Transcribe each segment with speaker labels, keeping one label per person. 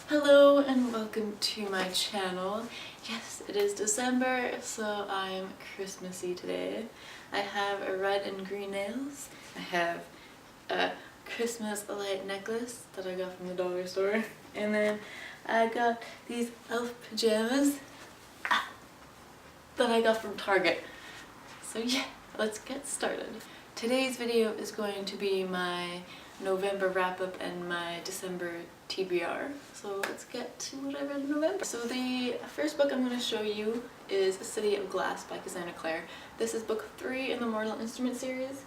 Speaker 1: Hello and welcome to my channel. Yes, it is December, so I'm Christmassy today. I have a red and green nails. I have a Christmas light necklace that I got from the dollar store. And then I got these elf pajamas that I got from Target. So yeah, let's get started. Today's video is going to be my November wrap-up and my December TBR. So let's get to what I read in November. So the first book I'm going to show you is City of Glass by Cassandra Clare. This is book 3 in the Mortal Instrument series.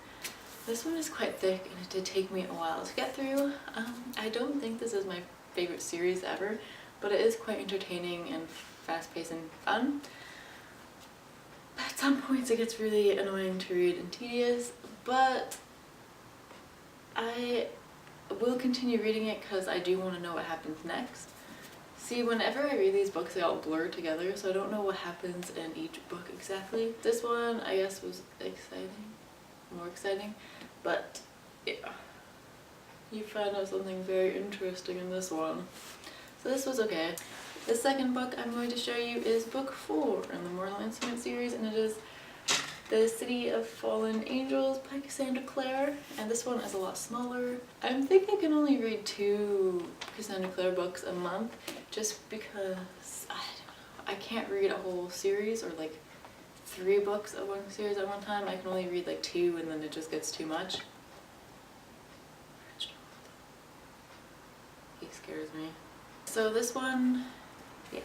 Speaker 1: This one is quite thick and it did take me a while to get through. I don't think this is my favorite series ever, but it is quite entertaining and fast-paced and fun. At some points it gets really annoying to read and tedious, but I will continue reading it because I do want to know what happens next. See, whenever I read these books, they all blur together, so I don't know what happens in each book exactly. This one, I guess, was more exciting, but yeah, you find out something very interesting in this one. So this was okay. The second book I'm going to show you is book 4 in the Mortal Instrument series, and it is The City of Fallen Angels by Cassandra Clare, and this one is a lot smaller. I think I can only read 2 Cassandra Clare books a month just because I can't read a whole series or like 3 books of one series at one time. I can only read like 2 and then it just gets too much. He scares me. So this one, yeah,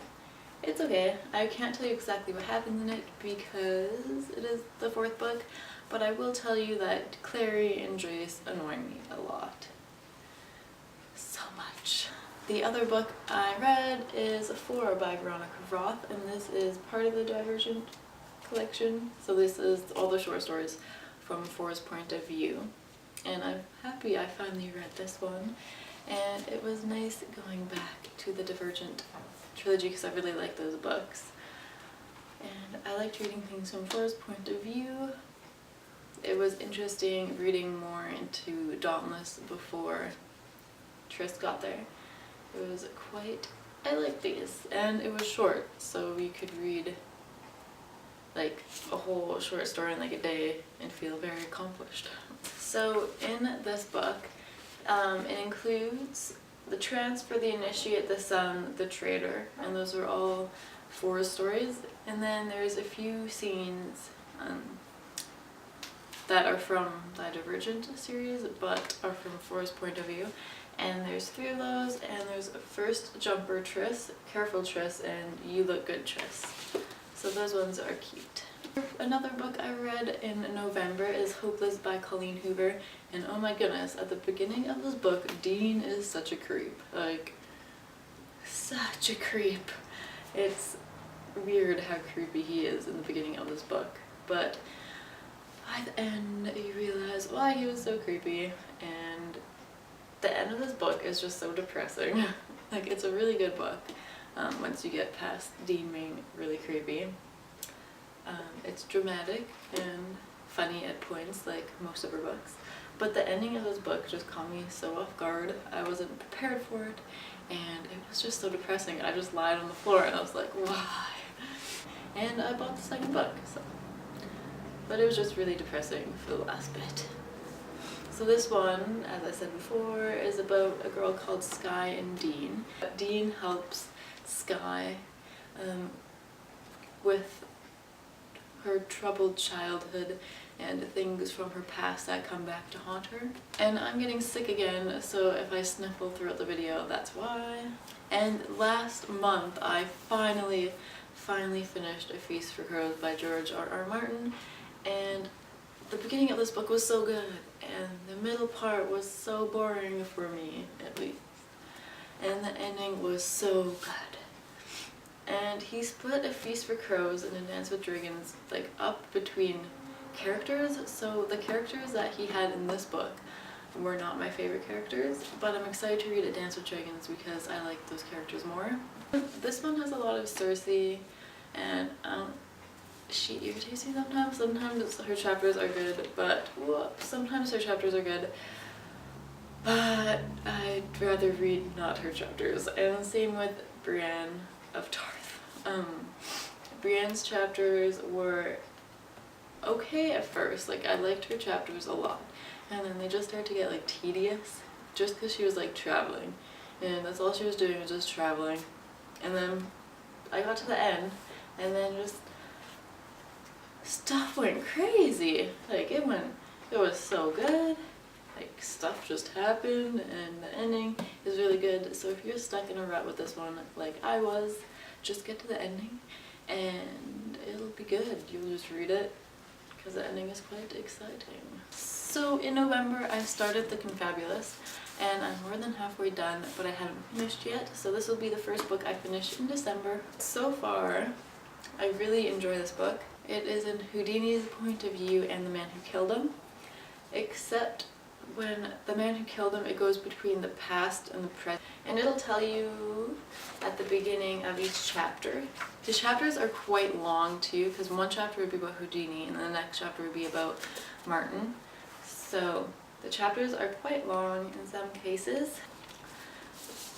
Speaker 1: it's okay. I can't tell you exactly what happens in it because it is the 4th book, but I will tell you that Clary and Jace annoy me a lot. So much. The other book I read is 4 by Veronica Roth, and this is part of the Divergent collection. So this is all the short stories from 4's point of view. And I'm happy I finally read this one. And it was nice going back to the Divergent trilogy because I really like those books. And I liked reading things from 4's point of view. It was interesting reading more into Dauntless before Triss got there. It was I liked these. And it was short, so you could read like a whole short story in like a day and feel very accomplished. So in this book, it includes the Transfer, the Initiate, the Sun, the Traitor, and those are all 4 stories. And then there's a few scenes that are from the Divergent series, but are from 4's point of view. And there's 3 of those, and there's First Jumper Triss, Careful Triss, and You Look Good Triss. So those ones are cute. Another book I read in November is Hopeless by Colleen Hoover, and oh my goodness, at the beginning of this book, Dean is such a creep. Like, such a creep. It's weird how creepy he is in the beginning of this book, but by the end you realize why he was so creepy, and the end of this book is just so depressing. Like, it's a really good book once you get past Dean being really creepy. It's dramatic and funny at points, like most of her books, but the ending of this book just caught me so off guard. I wasn't prepared for it, and it was just so depressing. I just lied on the floor and I was like, why? And I bought the second book, so. But it was just really depressing for the last bit. So this one, as I said before, is about a girl called Sky and Dean. Dean helps Sky with her troubled childhood and things from her past that come back to haunt her. And I'm getting sick again, so if I sniffle throughout the video, that's why. And last month I finally finished A Feast for Crows by George R.R. Martin, and the beginning of this book was so good, and the middle part was so boring for me, at least. And the ending was so good. And he split A Feast for Crows and A Dance with Dragons like up between characters, so the characters that he had in this book were not my favorite characters, but I'm excited to read A Dance with Dragons because I like those characters more. This one has a lot of Cersei, and she irritates me sometimes. Sometimes her chapters are good, but sometimes her chapters are good, but I'd rather read not her chapters. And same with Brienne of Tarth. Brienne's chapters were okay at first, like I liked her chapters a lot, and then they just started to get like tedious just because she was like traveling, and that's all she was doing was just traveling. And then I got to the end, and then just stuff went crazy. Like it was so good, like stuff just happened, and the ending is really good. So if you're stuck in a rut with this one like I was, just get to the ending and it'll be good. You'll just read it because the ending is quite exciting. So in November I started The Confabulous, and I'm more than halfway done, but I haven't finished yet, so this will be the first book I finish in December. So far, I really enjoy this book. It is in Houdini's point of view and the man who killed him, except when the man who killed him, it goes between the past and the present, and it'll tell you at the beginning of each chapter. The chapters are quite long too, because one chapter would be about Houdini and the next chapter would be about Martin. So the chapters are quite long in some cases,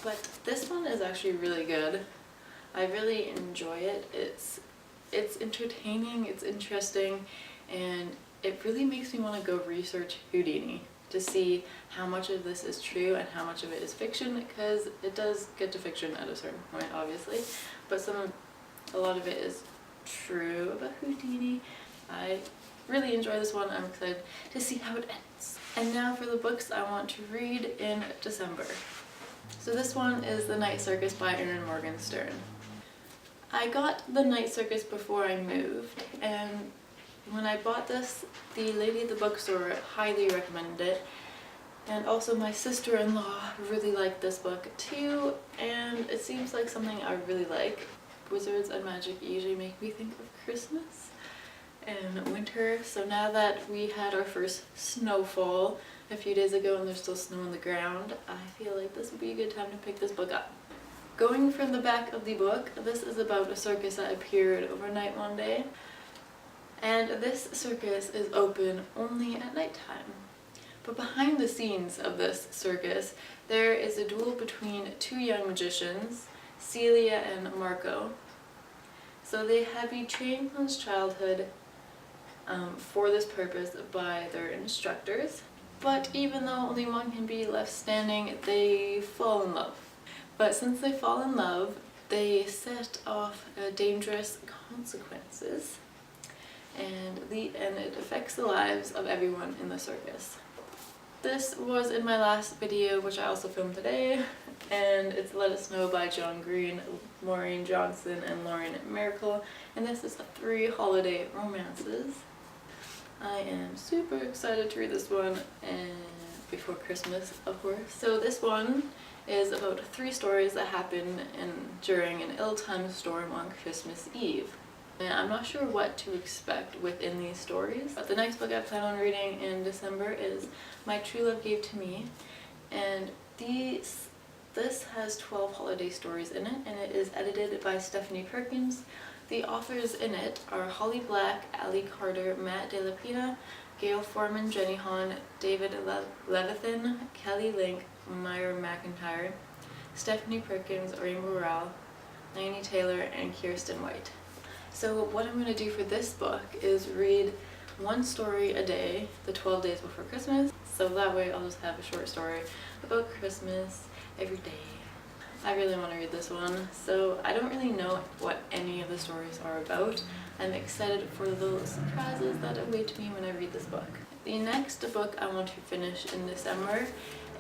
Speaker 1: but this one is actually really good. I really enjoy it. It's entertaining, it's interesting, and it really makes me want to go research Houdini to see how much of this is true and how much of it is fiction, because it does get to fiction at a certain point, obviously, but a lot of it is true about Houdini. I really enjoy this one. I'm excited to see how it ends. And now for the books I want to read in December. So this one is The Night Circus by Erin Morgenstern. I got The Night Circus before I moved, and when I bought this, the lady at the bookstore highly recommended it, and also my sister-in-law really liked this book too, and it seems like something I really like. Wizards and magic usually make me think of Christmas and winter, so now that we had our first snowfall a few days ago and there's still snow on the ground, I feel like this would be a good time to pick this book up. Going from the back of the book, this is about a circus that appeared overnight one day. And this circus is open only at nighttime. But behind the scenes of this circus, there is a duel between two young magicians, Celia and Marco. So they have been trained since childhood for this purpose by their instructors. But even though only one can be left standing, they fall in love. But since they fall in love, they set off dangerous consequences. And it affects the lives of everyone in the circus. This was in my last video, which I also filmed today, and it's Let Us Know by John Green, Maureen Johnson, and Lauren Miracle, and this is 3 holiday romances. I am super excited to read this one, and before Christmas, of course. So this one is about 3 stories that happen during an ill-timed storm on Christmas Eve. And I'm not sure what to expect within these stories, but the next book I plan on reading in December is My True Love Gave to Me, and this has 12 holiday stories in it, and it is edited by Stephanie Perkins. The authors in it are Holly Black, Ali Carter, Matt De La Pina, Gail Foreman, Jenny Hahn, David Levithan, Kelly Link, Myra McIntyre, Stephanie Perkins, Rainbow Rowell, Lainey Taylor, and Kirsten White. So what I'm going to do for this book is read 1 story a day, the 12 days before Christmas, so that way I'll just have a short story about Christmas every day. I really want to read this one, so I don't really know what any of the stories are about. I'm excited for the little surprises that await me when I read this book. The next book I want to finish in December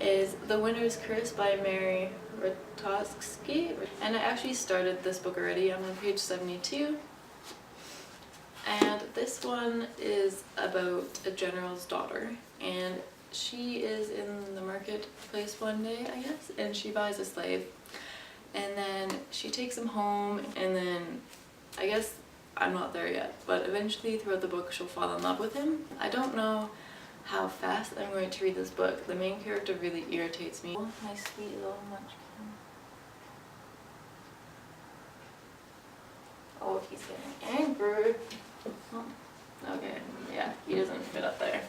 Speaker 1: is The Winter's Curse by Mary Rutowski, and I actually started this book already. I'm on page 72. And this one is about a general's daughter, and she is in the marketplace one day, I guess, and she buys a slave, and then she takes him home, and then I guess I'm not there yet, but eventually throughout the book she'll fall in love with him. I don't know how fast I'm going to read this book. The main character really irritates me. Oh, my sweet little munchkin. Oh, he's getting angry. Oh, okay, yeah, he doesn't fit up there.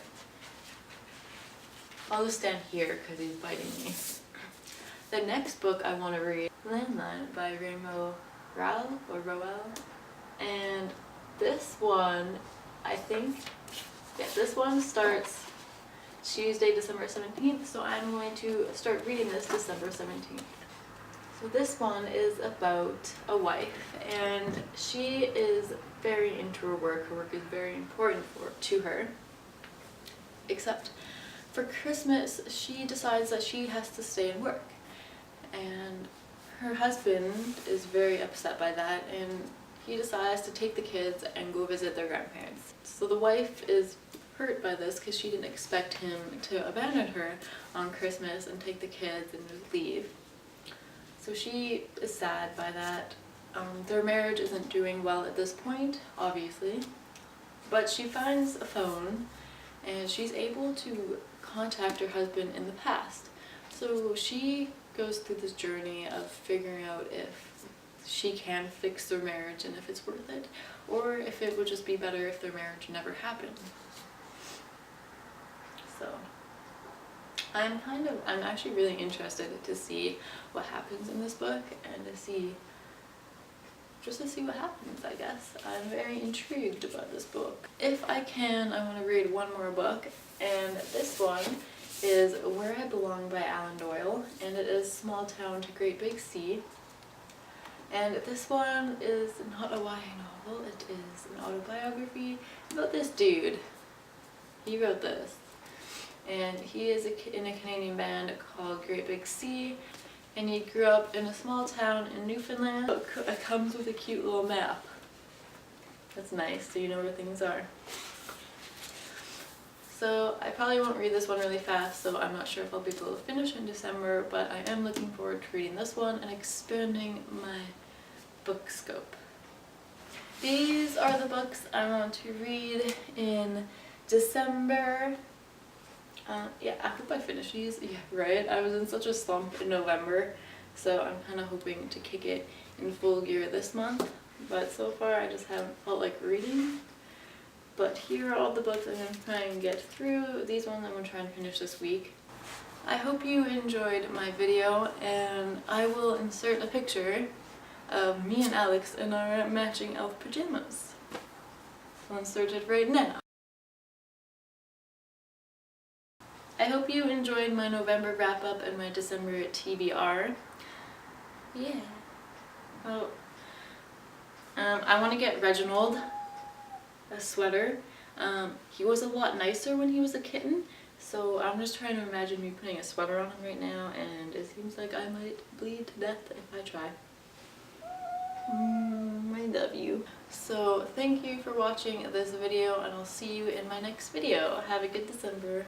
Speaker 1: I'll just stand here because he's biting me. The next book I want to read, Landline by Rainbow Rowell. And this one, I think, yeah, this one starts Tuesday, December 17th, so I'm going to start reading this December 17th. So this one is about a wife, and she is very into her work. Her work is very important to her. Except for Christmas, she decides that she has to stay and work. And her husband is very upset by that, and he decides to take the kids and go visit their grandparents. So the wife is hurt by this because she didn't expect him to abandon her on Christmas and take the kids and just leave. So she is sad by that. Their marriage isn't doing well at this point, obviously, but she finds a phone and she's able to contact her husband in the past. So she goes through this journey of figuring out if she can fix their marriage and if it's worth it, or if it would just be better if their marriage never happened. So I'm actually really interested to see what happens in this book and to see what happens, I guess. I'm very intrigued about this book. If I can, I want to read one more book, and this one is Where I Belong by Alan Doyle, and it is Small Town to Great Big Sea. And this one is not a YA novel, it is an autobiography about this dude. He wrote this. And he is in a Canadian band called Great Big Sea, and he grew up in a small town in Newfoundland. It comes with a cute little map. That's nice, so you know where things are. So I probably won't read this one really fast, so I'm not sure if I'll be able to finish in December, but I am looking forward to reading this one and expanding my book scope. These are the books I want to read in December. Yeah, I hope I finish these. Yeah, right? I was in such a slump in November, so I'm kind of hoping to kick it in full gear this month. But so far, I just haven't felt like reading. But here are all the books I'm going to try and get through. These ones I'm going to try and finish this week. I hope you enjoyed my video, and I will insert a picture of me and Alex in our matching elf pajamas. I'll insert it right now. I hope you enjoyed my November wrap-up and my December TBR. Yeah. Oh. I want to get Reginald a sweater. He was a lot nicer when he was a kitten, so I'm just trying to imagine me putting a sweater on him right now, and it seems like I might bleed to death if I try. I love you. So thank you for watching this video, and I'll see you in my next video. Have a good December.